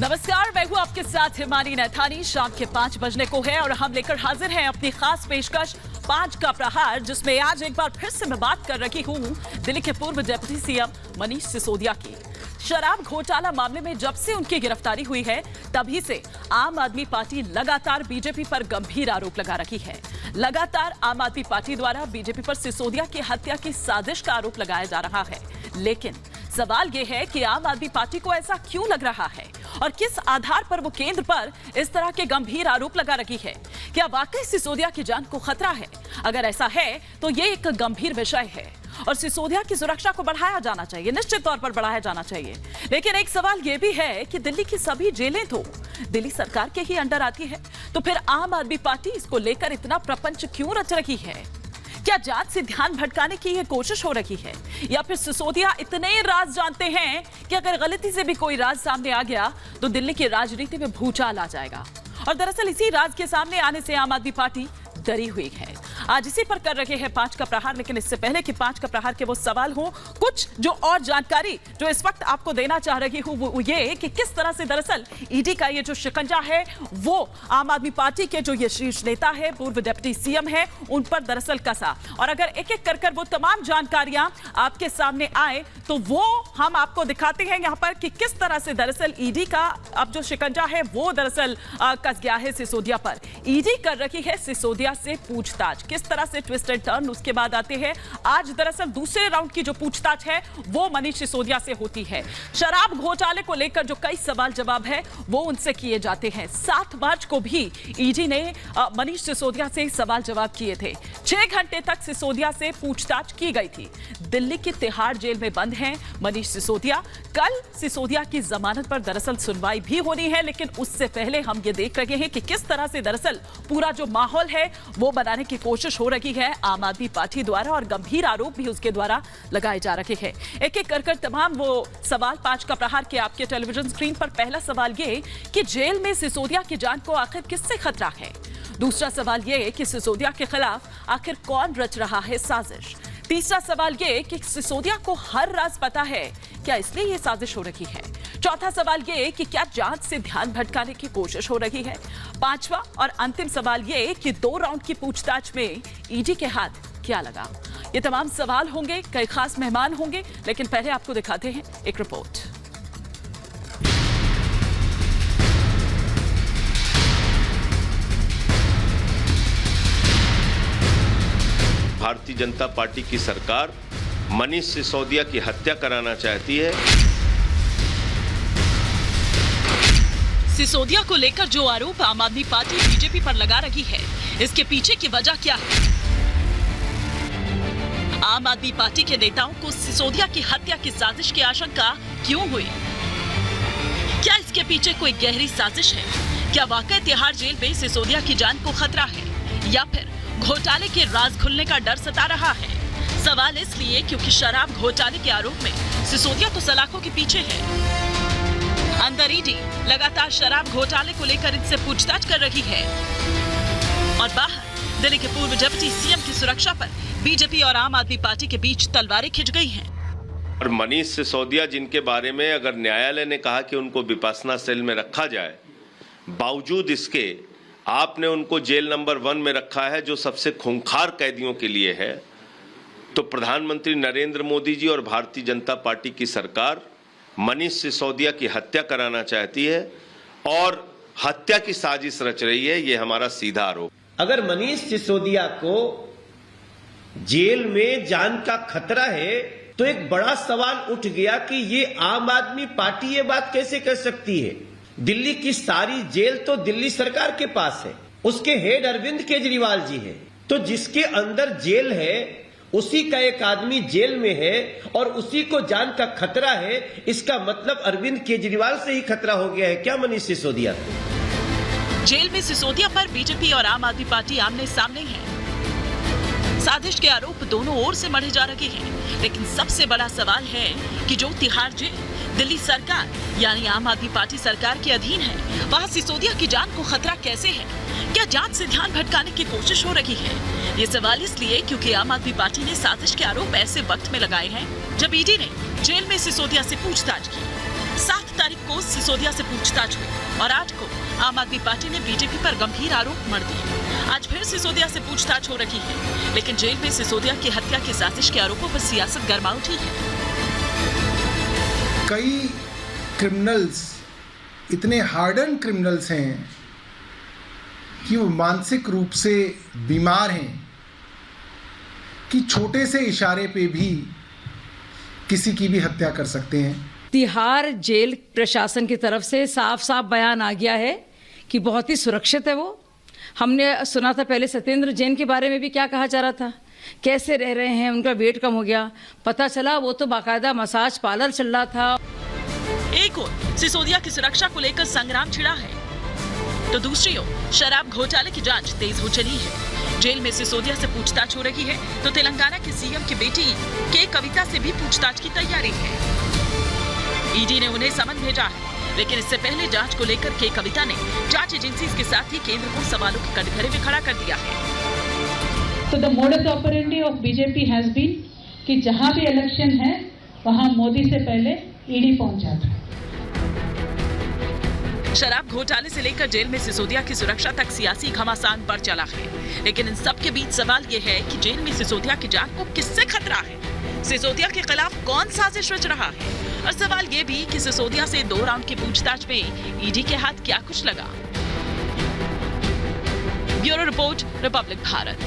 नमस्कार, मैं हूँ आपके साथ हिमानी नैथानी। शाम के 5 बजने को है और हम लेकर हाजिर हैं अपनी खास पेशकश 5 का प्रहार, जिसमें आज एक बार फिर से मैं बात कर रही हूँ दिल्ली के पूर्व डिप्टी सीएम मनीष सिसोदिया की। शराब घोटाला मामले में जब से उनकी गिरफ्तारी हुई है तभी से आम आदमी पार्टी लगातार बीजेपी पर गंभीर आरोप लगा रही है। लगातार आम आदमी पार्टी द्वारा बीजेपी पर सिसोदिया की हत्या की साजिश का आरोप लगाया जा रहा है, लेकिन सवाल यह है कि आम आदमी पार्टी को ऐसा क्यों लग रहा है और किस आधार पर वो केंद्र पर इस तरह के गंभीर आरोप लगा रही है। क्या वाकई सिसोदिया की जान को खतरा है? अगर ऐसा है तो ये एक गंभीर विषय है और सिसोदिया की सुरक्षा को बढ़ाया जाना चाहिए, निश्चित तौर पर बढ़ाया जाना चाहिए। लेकिन एक सवाल यह भी है कि दिल्ली की सभी जेलें तो दिल्ली सरकार के ही अंडर आती है, तो फिर आम आदमी पार्टी इसको लेकर इतना प्रपंच क्यों रच रही है? क्या जांच से ध्यान भटकाने की यह कोशिश हो रही है, या फिर सिसोदिया इतने राज जानते हैं कि अगर गलती से भी कोई राज सामने आ गया तो दिल्ली की राजनीति में भूचाल आ जाएगा? और दरअसल इसी राज के सामने आने से आम आदमी पार्टी डरी हुई है। आज इसी पर कर रहे हैं 5 का प्रहार, लेकिन इससे पहले कि 5 का प्रहार के वो सवाल हो, कुछ जो और जानकारी जो इस वक्त आपको देना चाह रही हूँ वो ये कि किस तरह से दरअसल ईडी का ये जो शिकंजा है वो आम आदमी पार्टी के जो ये शीर्ष नेता है, पूर्व डिप्टी सीएम है, उन पर दरअसल कसा। और अगर एक एक कर वो तमाम जानकारियां आपके सामने आए तो वो हम आपको दिखाते हैं यहाँ पर कि किस तरह से दरअसल ईडी का अब जो शिकंजा है वो दरअसल कस गया है सिसोदिया पर। ईडी कर रही है सिसोदिया से पूछताछ, किस तरह से ट्विस्ट एंड टर्न उसके बाद आते हैं। आज दरअसल दूसरे राउंड की जो पूछताछ है वो मनीष सिसोदिया से होती है। शराब घोटाले को लेकर जो कई सवाल जवाब है वो उनसे किए जाते हैं। 7 मार्च को भी ईडी ने मनीष सिसोदिया से सवाल जवाब किए थे। 6 घंटे तक सिसोदिया से पूछताछ की गई थी। दिल्ली की तिहाड़ जेल में बंद हैं मनीष सिसोदिया। कल सिसोदिया की जमानत पर दरअसल सुनवाई भी होनी है, लेकिन उससे पहले हम ये देख रहे हैं कि किस तरह से दरअसल पूरा जो माहौल है वो बनाने की कोशिश हो रही है आम आदमी पार्टी द्वारा, और गंभीर आरोप भी उसके द्वारा लगाए जा रहे हैं। एक एक कर तमाम वो सवाल 5 का प्रहार के आपके टेलीविजन स्क्रीन पर। पहला सवाल ये कि जेल में सिसोदिया की जान को आखिर किससे खतरा है? दूसरा सवाल ये कि सिसोदिया के खिलाफ आखिर कौन रच रहा है साजिश? तीसरा सवाल ये कि सिसोदिया को हर राज पता है, क्या इसलिए ये साजिश हो रही है? चौथा सवाल ये कि क्या जांच से ध्यान भटकाने की कोशिश हो रही है? पांचवा और अंतिम सवाल ये कि 2 राउंड की पूछताछ में ईडी के हाथ क्या लगा? ये तमाम सवाल होंगे, कई खास मेहमान होंगे, लेकिन पहले आपको दिखाते हैं एक रिपोर्ट। भारतीय जनता पार्टी की सरकार मनीष सिसोदिया की हत्या कराना चाहती है। सिसोदिया को लेकर जो आरोप आम आदमी पार्टी बीजेपी पर लगा रही है, इसके पीछे की वजह क्या है? आम आदमी पार्टी के नेताओं को सिसोदिया की हत्या की साजिश की आशंका क्यों हुई? क्या इसके पीछे कोई गहरी साजिश है? क्या वाकई तिहाड़ जेल में सिसोदिया की जान को खतरा है, या फिर घोटाले के राज खुलने का डर सता रहा है? सवाल इसलिए क्योंकि शराब घोटाले के आरोप में सिसोदिया तो सलाखों के पीछे है। अंदर ईडी लगातार शराब घोटाले को लेकर इनसे पूछताछ कर रही है, और बाहर दिल्ली के पूर्व डिप्टी सीएम की सुरक्षा पर बीजेपी और आम आदमी पार्टी के बीच तलवारें खिंच गई हैं। और मनीष सिसोदिया जिनके बारे में अगर न्यायालय ने कहा कि उनको विपासना सेल में रखा जाए, बावजूद इसके आपने उनको जेल नंबर 1 में रखा है, जो सबसे खूंखार कैदियों के लिए है, तो प्रधानमंत्री नरेंद्र मोदी जी और भारतीय जनता पार्टी की सरकार मनीष सिसोदिया की हत्या कराना चाहती है और हत्या की साजिश रच रही है। ये हमारा सीधा आरोप। अगर मनीष सिसोदिया को जेल में जान का खतरा है तो एक बड़ा सवाल उठ गया कि ये आम आदमी पार्टी ये बात कैसे कर सकती है? दिल्ली की सारी जेल तो दिल्ली सरकार के पास है, उसके हेड अरविंद केजरीवाल जी हैं। तो जिसके अंदर जेल है उसी का एक आदमी जेल में है और उसी को जान का खतरा है, इसका मतलब अरविंद केजरीवाल से ही खतरा हो गया है क्या मनीष सिसोदिया को? जेल में सिसोदिया पर बीजेपी और आम आदमी पार्टी आमने सामने हैं। साजिश के आरोप दोनों ओर से मढ़े जा रहे हैं, लेकिन सबसे बड़ा सवाल है कि जो तिहाड़ जेल दिल्ली सरकार यानी आम आदमी पार्टी सरकार के अधीन है, वहाँ सिसोदिया की जान को खतरा कैसे है? क्या जांच से ध्यान भटकाने की कोशिश हो रही है? ये सवाल इसलिए क्योंकि आम आदमी पार्टी ने साजिश के आरोप ऐसे वक्त में लगाए हैं जब ईडी ने जेल में सिसोदिया से पूछताछ की। 7 तारीख को सिसोदिया से पूछताछ हुई और 8 को आम आदमी पार्टी ने बीजेपी पर गंभीर आरोप मढ़ दिए। आज फिर सिसोदिया से पूछताछ हो रही है, लेकिन जेल में सिसोदिया की हत्या की साजिश के आरोपों पर सियासत गर्मा उठी है। कई क्रिमिनल्स इतने हार्डन क्रिमिनल्स हैं कि वो मानसिक रूप से बीमार हैं कि छोटे से इशारे पे भी किसी की भी हत्या कर सकते हैं। तिहाड़ जेल प्रशासन की तरफ से साफ साफ बयान आ गया है कि बहुत ही सुरक्षित है वो। हमने सुना था पहले सत्येंद्र जैन के बारे में भी क्या कहा जा रहा था, कैसे रह रहे हैं, उनका वेट कम हो गया। पता चला वो तो बाकायदा मसाज पार्लर चल रहा था। एक ओर सिसोदिया की सुरक्षा को लेकर संग्राम छिड़ा है, तो दूसरी ओर शराब घोटाले की जांच तेज हो चली है। जेल में सिसोदिया से पूछताछ हो रही है, तो तेलंगाना के सीएम की बेटी के कविता से भी पूछताछ की तैयारी है। ईडी ने उन्हें समन भेजा है, लेकिन इससे पहले जांच को लेकर के कविता ने जांच एजेंसी के साथ ही केंद्र को सवालों के कटघरे में खड़ा कर दिया है। तो the modus operandi of BJP has been कि जहां भी इलेक्शन है वहां मोदी से पहले ईडी पहुंच जाता है। शराब घोटाले से लेकर जेल में सिसोदिया की सुरक्षा तक सियासी घमासान बढ़ चला है, लेकिन इन सब के बीच सवाल ये है कि जेल में सिसोदिया की जान को किससे खतरा है, सिसोदिया के खिलाफ कौन साजिश रच रहा है, और सवाल ये भी कि सिसोदिया से 2 राउंड की पूछताछ में ईडी के हाथ क्या कुछ लगा। Bureau report, Republic Bharat.